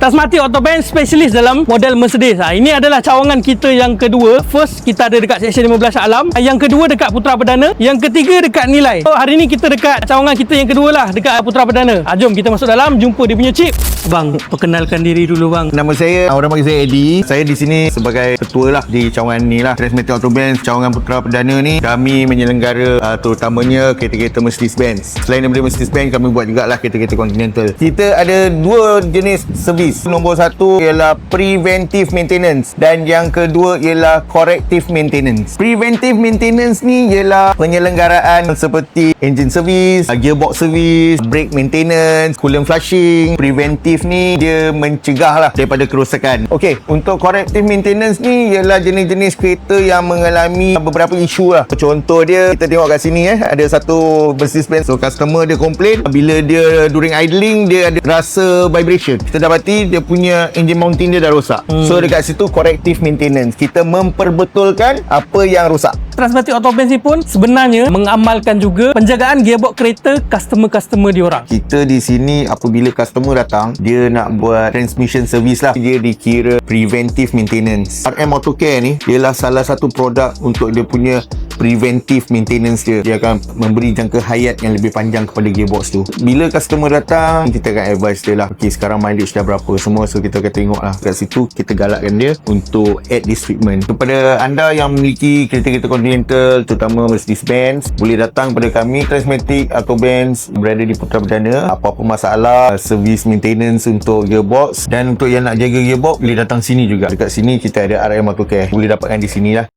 Tasmati Autobahn Specialist dalam model Mercedes. Ini adalah cawangan kita yang kedua. First, kita ada dekat section 15 Shah Alam. Yang kedua dekat Putra Perdana. Yang ketiga dekat Nilai. So, hari ni kita dekat cawangan kita yang kedua lah, dekat Putra Perdana. Jom kita masuk dalam, jumpa dia punya chip. Bang, perkenalkan diri dulu bang. Nama saya, orang panggil saya Eddie. Saya di sini sebagai ketua lah di cawangan ni lah, Tasmati Autobahn cawangan Putra Perdana ni. Kami menyelenggara terutamanya kereta-kereta Mercedes-Benz. Selain daripada Mercedes-Benz, kami buat jugalah kereta-kereta Continental. Kita ada dua jenis servis. Nombor satu ialah preventive maintenance dan yang kedua ialah corrective maintenance. Preventive maintenance ni ialah penyelenggaraan seperti engine service, gearbox service, brake maintenance, coolant flushing. Preventive ni dia mencegah lah daripada kerosakan. Okey, untuk corrective maintenance ni ialah jenis-jenis kereta yang mengalami beberapa isu lah. Contoh dia, kita tengok kat sini ada satu Mercedes-Benz. So customer dia komplain bila dia during idling dia ada rasa vibration. Kita dapati dia punya engine mounting dia dah rosak. So dekat situ corrective maintenance, kita memperbetulkan apa yang rosak. Tasmati Autobahn ni pun sebenarnya mengamalkan juga penjagaan gearbox kereta customer-customer diorang. Kita di sini apabila customer datang, dia nak buat transmission service lah, dia dikira preventive maintenance. RM Auto Care ni ialah salah satu produk untuk dia punya preventive maintenance dia. Dia akan memberi jangka hayat yang lebih panjang kepada gearbox tu. Bila customer datang, kita akan advise dia lah, okay, sekarang mileage dah berapa semua. So kita akan tengok lah kat situ, kita galakkan dia untuk add this treatment. Kepada anda yang memiliki kereta-kereta Continental, terutama Mercedes-Benz, boleh datang pada kami Tasmati Autobahn, berada di Putra Perdana. Apa-apa masalah, service maintenance untuk gearbox, dan untuk yang nak jaga gearbox, boleh datang sini juga. Dekat sini kita ada RM Auto Care, boleh dapatkan di sini lah.